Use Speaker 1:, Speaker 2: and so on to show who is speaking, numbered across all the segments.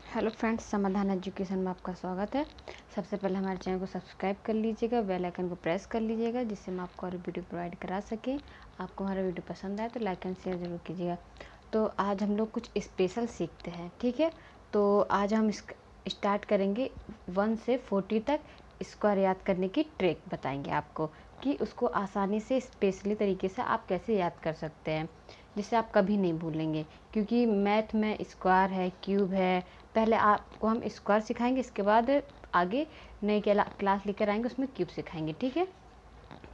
Speaker 1: Hello friends, समाधान education में आपका स्वागत है। सबसे पहले हमारे चैनल को सब्सक्राइब कर लीजिएगा, बेल आइकन को प्रेस कर लीजिएगा, जिससे हम आपको और वीडियो प्रोवाइड करा सकें। आपको हमारा वीडियो पसंद आए तो लाइक एंड शेयर ज़रूर कीजिएगा। तो आज हम लोग कुछ स्पेशल सीखते हैं, ठीक है। तो आज हम स्टार्ट करेंगे 1 से 40 तक स्क्वायर याद करने की ट्रिक बताएंगे आपको कि उसको आसानी से स्पेशली तरीके से आप कैसे याद कर सकते हैं, जिससे आप कभी नहीं भूलेंगे। क्योंकि मैथ में स्क्वायर है, क्यूब है, पहले आपको हम स्क्वायर सिखाएंगे, इसके बाद आगे नई क्लास लेकर आएंगे, उसमें क्यूब सिखाएंगे, ठीक है।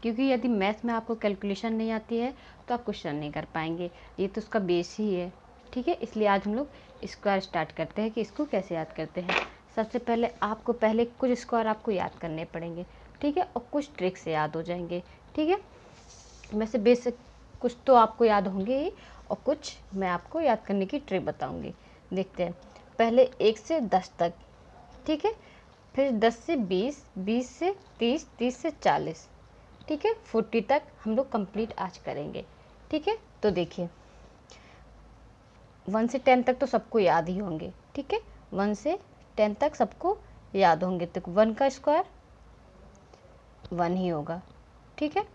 Speaker 1: क्योंकि यदि मैथ में आपको कैलकुलेशन नहीं आती है तो आप क्वेश्चन नहीं कर पाएंगे, ये तो उसका बेस ही है, ठीक है। इसलिए आज हम लोग स्क्वायर स्टार्ट करते हैं कि इसको कैसे याद करते हैं। सबसे पहले आपको कुछ स्क्वायर आपको याद करने पड़ेंगे, ठीक है, और कुछ ट्रिक से याद हो जाएंगे, ठीक है। वैसे बेसिक कुछ तो आपको याद होंगे ही, और कुछ मैं आपको याद करने की ट्रिक बताऊंगी। देखते हैं। पहले 1 से 10 तक, ठीक है। फिर 10 से 20, 20 से 30, 30 से 40, ठीक है। 40 तक हम लोग कंप्लीट आज करेंगे, ठीक है। तो देखिए 1 से 10 तक तो सबको याद ही होंगे, ठीक है। 1 से 10 तक सबको याद होंगे। तो 1 का स्क्वायर 1 ही होगा, ठीक है।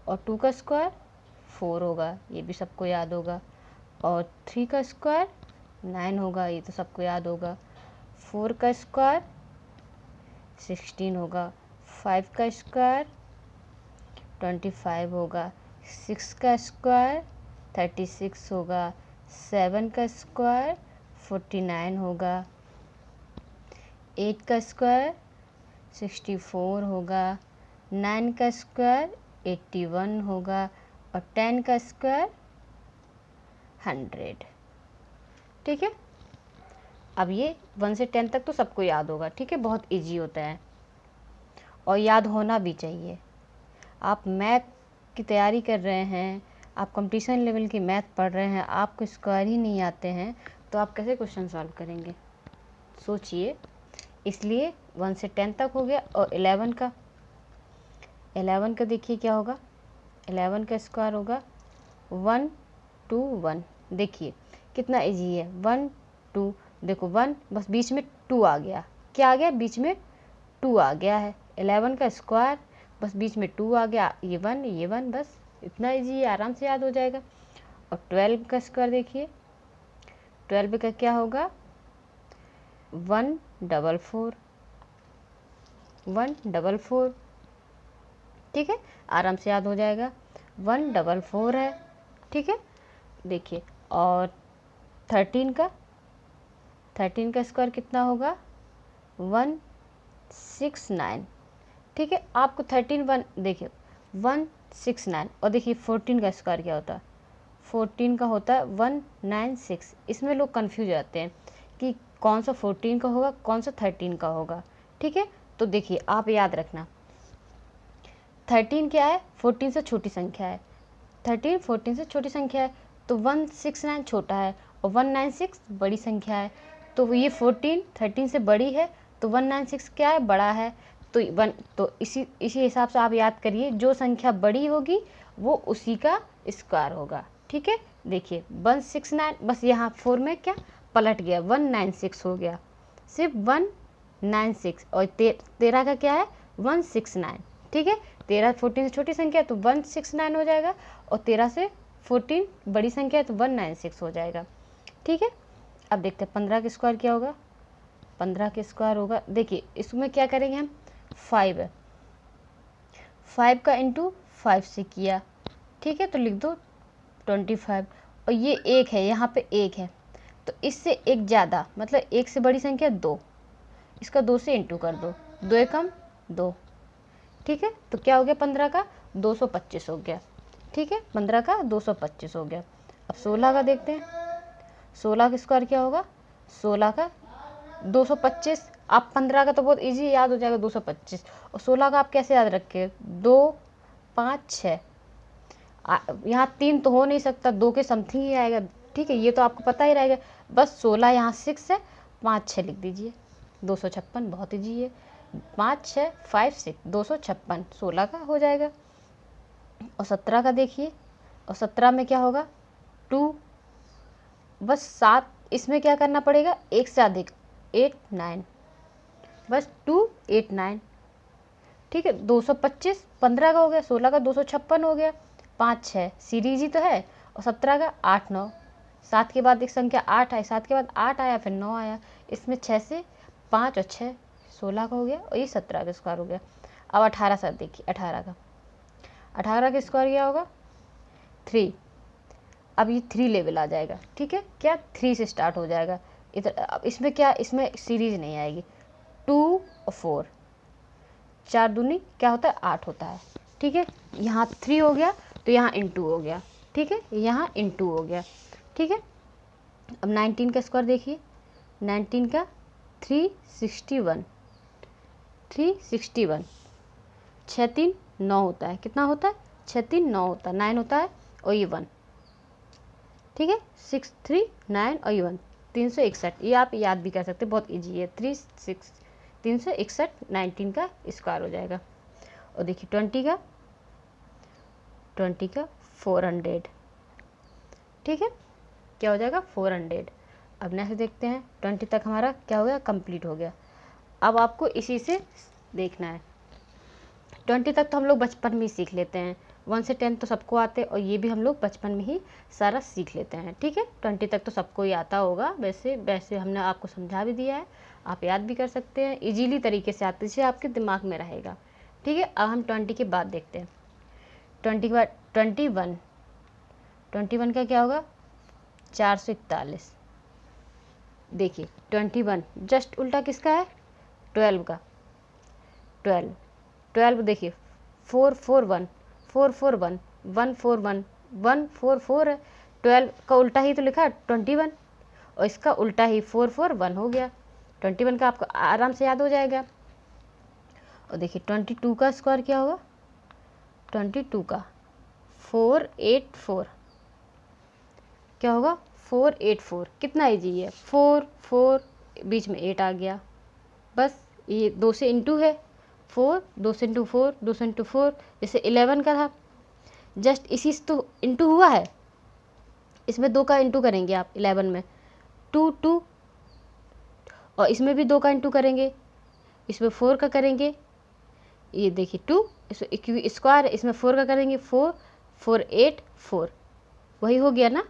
Speaker 1: और 2 का स्क्वायर 4 होगा, ये भी सबको याद होगा। और 3 का स्क्वायर 9 होगा, ये तो सबको याद होगा। 4 का स्क्वायर 16 होगा। 5 का स्क्वायर 25 होगा। 6 का स्क्वायर 36 होगा। 7 का स्क्वायर 49 होगा। 8 का स्क्वायर 64 होगा। 9 का स्क्वायर 81 होगा। और 10 का स्क्वायर 100, ठीक है। अब ये 1 से 10 तक तो सबको याद होगा, ठीक है। बहुत इजी होता है और याद होना भी चाहिए। आप मैथ की तैयारी कर रहे हैं, आप कंपटीशन लेवल की मैथ पढ़ रहे हैं, आपको स्क्वायर ही नहीं आते हैं, तो आप कैसे क्वेश्चन सॉल्व करेंगे, सोचिए। इसलिए 1 से 10 तक हो गया। और 11 का देखिए क्या होगा। 11 का स्क्वायर होगा 1 2 1। देखिए कितना इजी है। 1 2, देखो 1 बस बीच में 2 आ गया। क्या आ गया? बीच में 2 आ गया है। 11 का स्क्वायर बस बीच में 2 आ गया, ये 1, बस इतना इजी है, आराम से याद हो जाएगा। और 12 का स्क्वायर देखिए, 12 का क्या होगा? 144, 144, ठीक है, आराम से याद हो जाएगा। 144 है, ठीक है। देखिए और 13 का स्क्वायर कितना होगा? 169, ठीक है। आपको 1 देखिए 169। और देखिए 14 का स्क्वायर क्या होता है? 14 का होता है 196। इसमें लोग कंफ्यूज जाते हैं कि कौन सा 14 का होगा, कौन सा 13 का होगा, ठीक है। तो देखिए आप याद रखना, 13 क्या है? 14 से छोटी संख्या है। 13 14 से छोटी संख्या है, तो 169 छोटा है और 196 बड़ी संख्या है। तो ये 14 13 से बड़ी है, तो 196 क्या है? बड़ा है। तो इसी हिसाब से आप याद करिए, जो संख्या बड़ी होगी वो उसी का स्क्वायर होगा, ठीक है। देखिए 169, बस यहाँ 4 में क्या पलट गया, 196 हो गया, सिर्फ 196। और 13 का क्या है? 169, ठीक है। 13 14 से छोटी संख्या है तो 169 हो जाएगा, और 13 से 14 बड़ी संख्या है तो 196 हो जाएगा, ठीक है। अब देखते हैं 15 का स्क्वायर क्या होगा। 15 का स्क्वायर होगा, देखिए इसमें क्या करेंगे हम, 5 है, 5 का इंटू 5 से किया, ठीक है, तो लिख दो 25। और ये 1 है, यहाँ पे 1 है, तो इससे एक ज़्यादा, मतलब 1 से बड़ी संख्या 2, इसका 2 से इंटू कर दो, 2 एकम 2, ठीक है। तो क्या हो गया? 15 का 225 हो गया, ठीक है। 15 का 225 हो गया। अब 16 का देखते हैं। 16 का स्क्वायर क्या होगा? 16 का 225। आप 15 का तो बहुत इजी याद हो जाएगा 225, और 16 का आप कैसे याद रखे? 2 5 6, यहाँ 3 तो हो नहीं सकता, 2 के समथिंग ही आएगा, ठीक है, ये तो आपको पता ही रहेगा। बस 16 यहाँ 6 है, 5 6 लिख दीजिए, 256, बहुत ईजी है। 5 6 5 6 256, 16 का हो जाएगा। और 17 का देखिए, और 17 में क्या होगा? 2, बस 7 इसमें क्या करना पड़ेगा, एक से अधिक 8 9, बस 2 8 9, ठीक है। 225 15 का हो गया, 16 का 256 हो गया, 5 6 सीरीज ही तो है, और 17 का 8 9, 7 के बाद एक संख्या 8 आई, 7 के बाद 8 आया, फिर 9 आया, इसमें 6 से 5 और 6 16 का हो गया, और ये 17 का स्क्वायर हो गया। अब 18 से देखिए, 18 का स्क्वायर क्या होगा 3। अब ये 3 लेवल आ जाएगा, ठीक है, क्या 3 से स्टार्ट हो जाएगा इधर। अब इसमें क्या, इसमें सीरीज नहीं आएगी, 2 और 4, 4 दूनी क्या होता है 8 होता है, ठीक है। यहाँ 3 हो गया तो यहाँ इंटू हो गया, ठीक है, यहाँ इंटू हो गया, ठीक है। अब 19 का स्क्वायर देखिए, 19 का 361, 361, 6 3 9 होता है, कितना होता है 6 3 9 होता है, 9 होता है, और ये 1, ठीक है, 6 3 9 और ये 1, 361। ये आप याद भी कर सकते हैं, बहुत इजी है, 361 19 का स्क्वायर हो जाएगा। और देखिए 20 का 400, ठीक है, क्या हो जाएगा 400। अब नेक्स्ट देखते हैं, 20 तक हमारा क्या हो गया, कंप्लीट हो गया। अब आपको इसी से देखना है, 20 तक तो हम लोग बचपन में ही सीख लेते हैं, 1 से 10 तो सबको आते हैं, और ये भी हम लोग बचपन में ही सारा सीख लेते हैं, ठीक है। 20 तक तो सबको ही आता होगा, वैसे हमने आपको समझा भी दिया है, आप याद भी कर सकते हैं, इजीली तरीके से आते से आपके दिमाग में रहेगा, ठीक है। अब हम 20 के बाद देखते हैं, 20 के बाद 21 का क्या होगा 441। देखिए 21 जस्ट उल्टा किसका है 12 का, 12 देखिए 441 441 141 144 है, 12 का उल्टा ही तो लिखा है 21, और इसका उल्टा ही 441 हो गया। 21 का आपको आराम से याद हो जाएगा। और देखिए 22 का स्क्वायर क्या होगा, 22 का 484, क्या होगा 484, कितना इजी है, 4 4 बीच में 8 आ गया, बस ये 2 से इंटू है, 4 2 से इंटू 4 2 से इंटू 4, जैसे 11 का था, जस्ट इसी से तो इंटू हुआ है, इसमें 2 का इंटू करेंगे आप 11 में, 2 2, और इसमें भी 2 का इंटू करेंगे, इसमें 4 का करेंगे, ये देखिए 2, इसमें स्क्वायर है, इसमें 4 का करेंगे, 4 4 8 4, वही हो गया ना।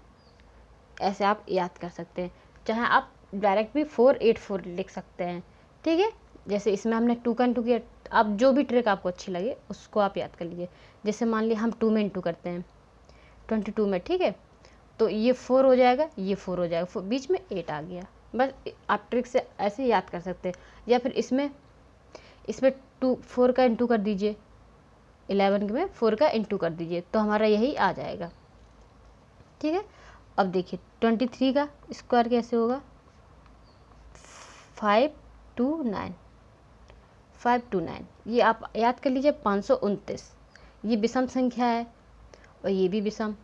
Speaker 1: ऐसे आप याद कर सकते हैं, चाहे आप डायरेक्ट भी 484 लिख सकते हैं, ठीक है। जैसे इसमें हमने 2 का इंटू किया, आप जो भी ट्रिक आपको अच्छी लगे उसको आप याद कर लीजिए। जैसे मान लीजिए हम 2 में इंटू करते हैं 22 में, ठीक है, तो ये 4 हो जाएगा, ये 4 हो जाएगा, बीच में 8 आ गया, बस आप ट्रिक से ऐसे याद कर सकते हैं। या फिर इसमें 4 का इंटू कर दीजिए, 11 में 4 का इंटू कर दीजिए, तो हमारा यही आ जाएगा, ठीक है। अब देखिए 23 का स्क्वायर कैसे होगा, 529, 529, ये आप याद कर लीजिए 529, ये विषम संख्या है और ये भी विषम,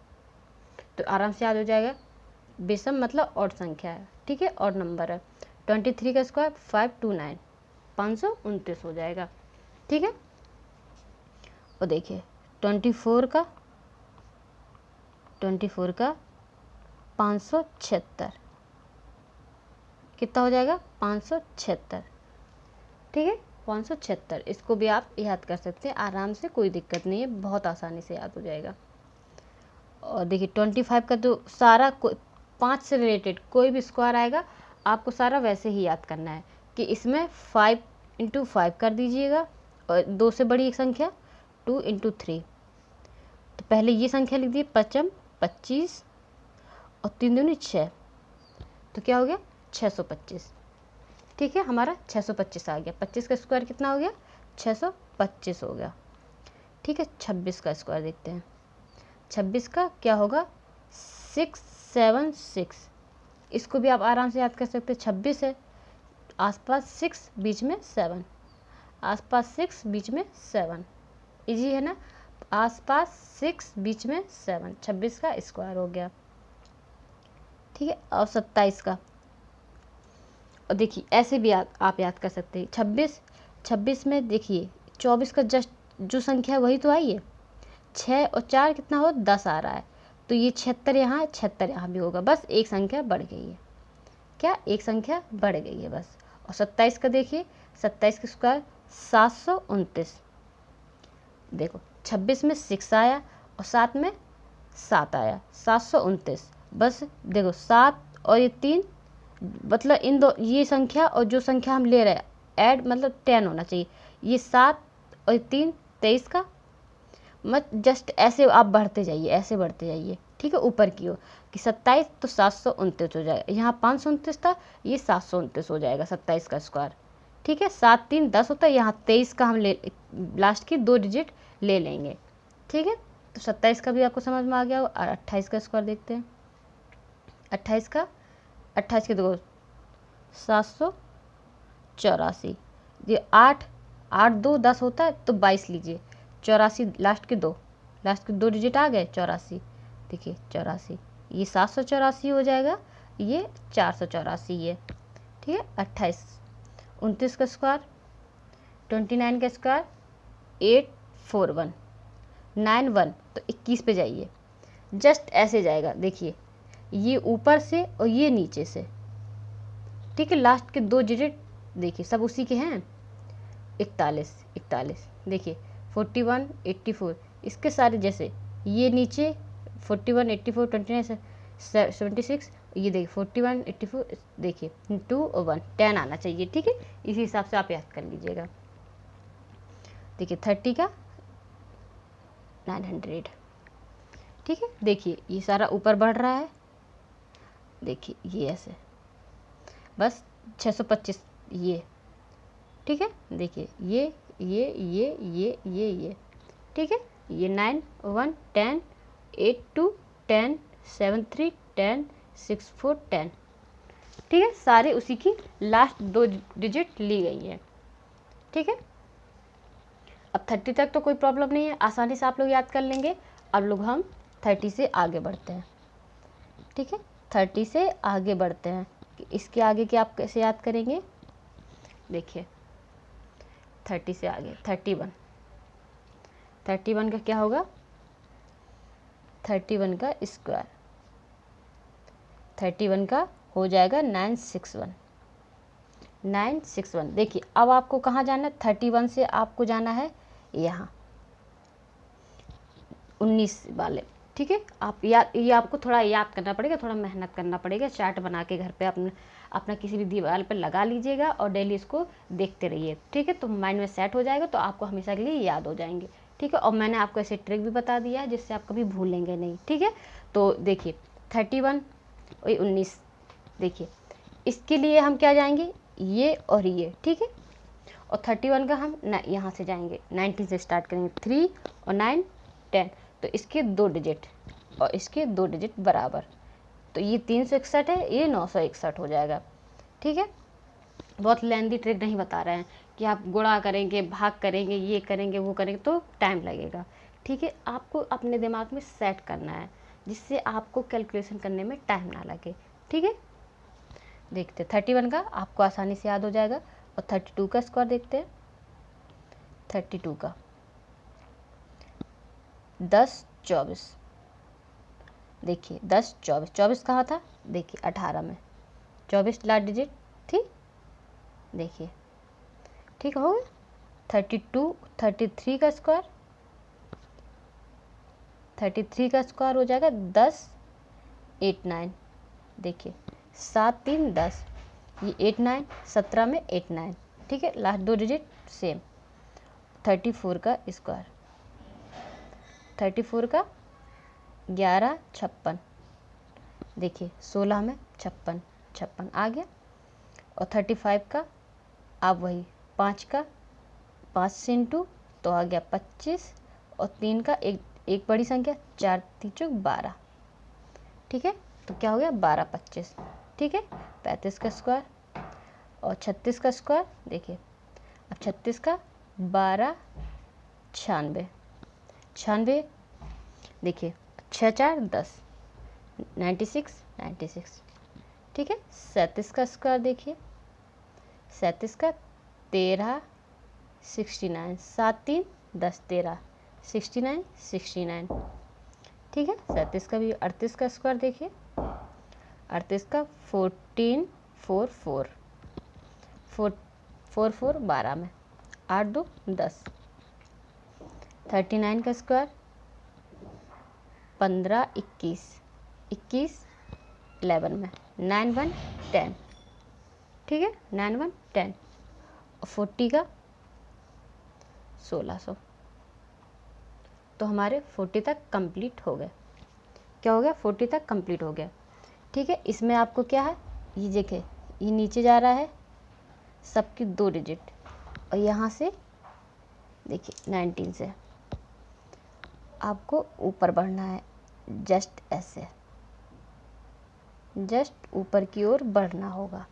Speaker 1: तो आराम से याद हो जाएगा, विषम मतलब ऑड संख्या है, ठीक है, ऑड नंबर है। 23 का स्क्वायर 529, 529 हो जाएगा, ठीक है। और देखिए 24 का 576, कितना हो जाएगा 576, ठीक है, 576, इसको भी आप याद कर सकते हैं आराम से, कोई दिक्कत नहीं है, बहुत आसानी से याद हो जाएगा। और देखिए 25 का तो सारा 5 से रिलेटेड कोई भी स्क्वायर आएगा आपको सारा वैसे ही याद करना है कि इसमें 5 × 5 कर दीजिएगा, और 2 से बड़ी एक संख्या 2 × 3, तो पहले ये संख्या लिख दिए 5 25 और 3 दूनी 6, तो क्या हो गया 625, ठीक है, हमारा 625 आ गया। 25 का स्क्वायर कितना हो गया 625 हो गया, ठीक है। 26 का स्क्वायर देखते हैं, 26 का क्या होगा 676, इसको भी आप आराम से याद कर सकते हैं, 26 है, आसपास 6 बीच में 7, आसपास 6 बीच में 7, इजी है ना, आसपास 6 बीच में 7, 26 का स्क्वायर हो गया, ठीक है। और 27 का, और देखिए ऐसे भी आप याद कर सकते हैं, 26 में देखिए 24 का जस्ट जो संख्या है वही तो आई है, 6 और 4 कितना हो 10 आ रहा है, तो ये 76 यहाँ है, 76 यहाँ भी होगा, बस एक संख्या बढ़ गई है, क्या, एक संख्या बढ़ गई है बस। और 27 का देखिए, 27 का स्क्वायर 729। देखो 26 में 6 आया और 7 में 7 आया, 729। बस देखो 7 और ये 3, मतलब इन दो, ये संख्या और जो संख्या हम ले रहे हैं ऐड मतलब 10 होना चाहिए। ये 7 और 3 23 का, मत जस्ट ऐसे आप बढ़ते जाइए, ऐसे बढ़ते जाइए, ठीक है, ऊपर की ओर कि 27 तो 729 हो जाएगा। यहाँ 529 था, ये 729 हो जाएगा 27 का स्क्वायर, ठीक है। 7 3 10 होता है, यहाँ 23 का हम ले लास्ट की 2 डिजिट ले लेंगे, ठीक है। तो 27 का भी आपको समझ में आ गया। और 28 का स्क्वायर देखते हैं। 28 के देखो 784। ये 8 8 2 10 होता है तो 22 लीजिए। 84 लास्ट के दो डिजिट आ गए, 84। देखिए 84, ये 784 हो जाएगा, ये 484 है, ठीक है। 28 29 का स्क्वायर, 29 का स्क्वायर 841 91, तो 21 पे जाइए, जस्ट ऐसे जाएगा। देखिए ये ऊपर से और ये नीचे से, ठीक है। लास्ट के 2 डिजिट देखिए सब उसी के हैं। 41 देखिए 41 84, इसके सारे जैसे ये नीचे 41 84 29 76, ये देखिए 41 84, देखिए 2 और 1 10 आना चाहिए, ठीक है। इसी हिसाब से आप याद कर लीजिएगा। देखिए 30 का 900, ठीक है। देखिए ये सारा ऊपर बढ़ रहा है, देखिए ये ऐसे बस 625 ये, ठीक है। देखिए ये, ठीक है। ये 9 1 10 8 2 10 7 3 10 6 4 10, ठीक है। सारे उसी की लास्ट 2 डिजिट ली गई है, ठीक है। अब 30 तक तो कोई प्रॉब्लम नहीं है, आसानी से आप लोग याद कर लेंगे। अब लोग हम 30 से आगे बढ़ते हैं, ठीक है। 30 से आगे बढ़ते हैं, इसके आगे के आप कैसे याद करेंगे। देखिए 30 से आगे 31 का क्या होगा, 31 का स्क्वायर, 31 का हो जाएगा 961। देखिए अब आपको कहाँ जाना है, 31 से आपको जाना है यहाँ 19 वाले, ठीक है। आप ये आपको थोड़ा याद करना पड़ेगा, थोड़ा मेहनत करना पड़ेगा। चार्ट बना के घर पे अपना किसी भी दीवार पर लगा लीजिएगा और डेली इसको देखते रहिए, ठीक है। तो माइंड में सेट हो जाएगा, तो आपको हमेशा के लिए याद हो जाएंगे, ठीक है। और मैंने आपको ऐसे ट्रिक भी बता दिया है जिससे आप कभी भूलेंगे नहीं, ठीक है। तो देखिए 31 और 19, देखिए इसके लिए हम क्या जाएंगे, ये और ये, ठीक है। और 31 का हम यहाँ से जाएंगे, 19 से स्टार्ट करेंगे, 3 और 9 10, तो इसके 2 डिजिट और इसके 2 डिजिट बराबर, तो ये 361 है, ये 961 हो जाएगा, ठीक है। बहुत लेंदी ट्रिक नहीं बता रहे हैं कि आप गुणा करेंगे, भाग करेंगे, ये करेंगे, वो करेंगे तो टाइम लगेगा, ठीक है। आपको अपने दिमाग में सेट करना है जिससे आपको कैलकुलेशन करने में टाइम ना लगे, ठीक है। देखते 31 का आपको आसानी से याद हो जाएगा। और 32 का स्क्वायर देखते हैं। 32 का 10 24, देखिए 10 24, 24 कहाँ था, देखिए 18 में 24 लास्ट डिजिट थी, देखिए ठीक हो गया। 33 का स्क्वायर, 33 का स्क्वायर हो जाएगा 10 8 9, देखिए 7 3 10, ये 8 9 17 में 8 9, ठीक है। Last 2 digit same. 34 का स्क्वायर, 34 का 11 56, देखिए 16 में 56 आ गया। और 35 का अब वही 5 का 5 से इंटू तो आ गया 25, और 3 का एक बड़ी संख्या 4 3 12, ठीक है। तो क्या हो गया 12 25, ठीक है। 35 का स्क्वायर और 36 का स्क्वायर, देखिए अब 36 का 12 96, देखिए 6 4 10 96, ठीक है। 37 का स्क्वायर देखिए, 37 का 13 69, 7 3 10 13 69, ठीक है। 37 का भी 38 का स्क्वायर देखिए, 38 का 14 4 4 4 4 4 12 में, 8 2 10, 39 का स्क्वायर 15 21, 21 11 में, 9 1 10, ठीक है, 9 1 10, और 40 का 1600। तो हमारे 40 तक कंप्लीट हो गए। क्या हो गया? 40 तक कंप्लीट हो गया, ठीक है। इसमें आपको क्या है, ये देखे, ये नीचे जा रहा है सबकी 2 डिजिट, और यहाँ से देखिए 19 से आपको ऊपर बढ़ना है, जस्ट ऐसे, जस्ट ऊपर की ओर बढ़ना होगा।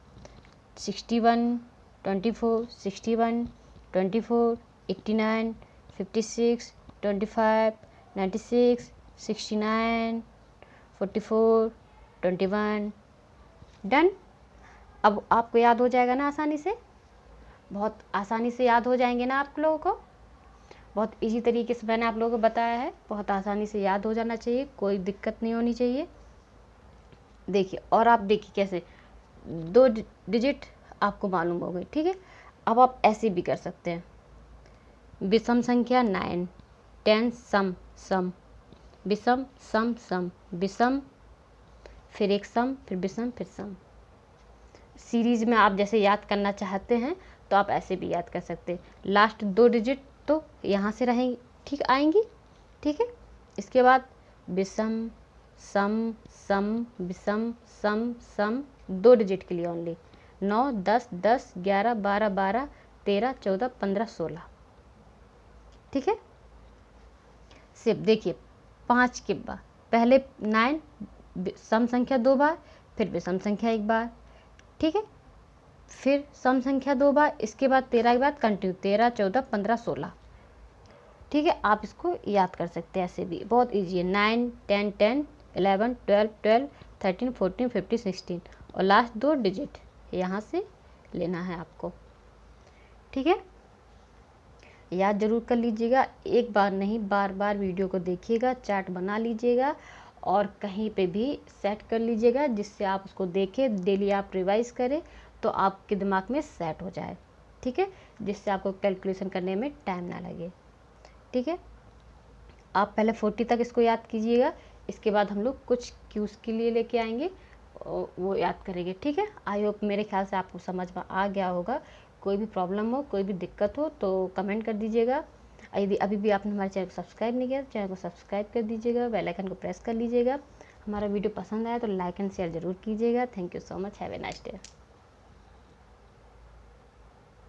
Speaker 1: 61 24 61 24 89 56 25 96 69 44 21, डन। अब आपको याद हो जाएगा ना आसानी से, बहुत आसानी से याद हो जाएंगे ना आप लोगों को। बहुत इजी तरीके से मैंने आप लोगों को बताया है, बहुत आसानी से याद हो जाना चाहिए, कोई दिक्कत नहीं होनी चाहिए। देखिए, और आप देखिए कैसे 2 डिजिट आपको मालूम हो गई, ठीक है। अब आप ऐसे भी कर सकते हैं, विषम संख्या 9 10 सम सम, विषम सम सम, विषम फिर एक सम, फिर विषम, फिर सम। सीरीज में आप जैसे याद करना चाहते हैं तो आप ऐसे भी याद कर सकते हैं। लास्ट 2 डिजिट तो यहाँ से रहेंगी, ठीक, आएंगी, ठीक है। इसके बाद विषम सम सम विषम सम सम, 2 डिजिट के लिए ओनली, 9 10 10 11 12 12 13 14 15 16, ठीक है। सिर्फ देखिए 5 के बाद पहले 9 सम संख्या 2 बार, फिर विषम संख्या 1 बार, ठीक है, फिर सम संख्या 2 बार, इसके बाद 13 के बाद कंटिन्यू 13 14 15 16, ठीक है। आप इसको याद कर सकते हैं ऐसे भी, बहुत इजी है। 9 10 10 11 12 12 13 14 15 16, और लास्ट 2 डिजिट यहाँ से लेना है आपको, ठीक है। याद जरूर कर लीजिएगा, एक बार नहीं बार बार वीडियो को देखिएगा, चार्ट बना लीजिएगा और कहीं पे भी सेट कर लीजिएगा, जिससे आप उसको देखें, डेली आप रिवाइज करें तो आपके दिमाग में सेट हो जाए, ठीक है, जिससे आपको कैलकुलेशन करने में टाइम ना लगे, ठीक है। आप पहले 40 तक इसको याद कीजिएगा, इसके बाद हम लोग कुछ क्यूज़ के लिए लेके आएंगे, वो याद करेंगे, ठीक है। आई होप मेरे ख्याल से आपको समझ में आ गया होगा। कोई भी प्रॉब्लम हो, कोई भी दिक्कत हो तो कमेंट कर दीजिएगा। यदि अभी भी आपने हमारे चैनल को सब्सक्राइब नहीं किया तो चैनल को सब्सक्राइब कर दीजिएगा, बेल आइकन को प्रेस कर लीजिएगा। हमारा वीडियो पसंद आया तो लाइक एंड शेयर ज़रूर कीजिएगा। Thank you so much, have a nice day.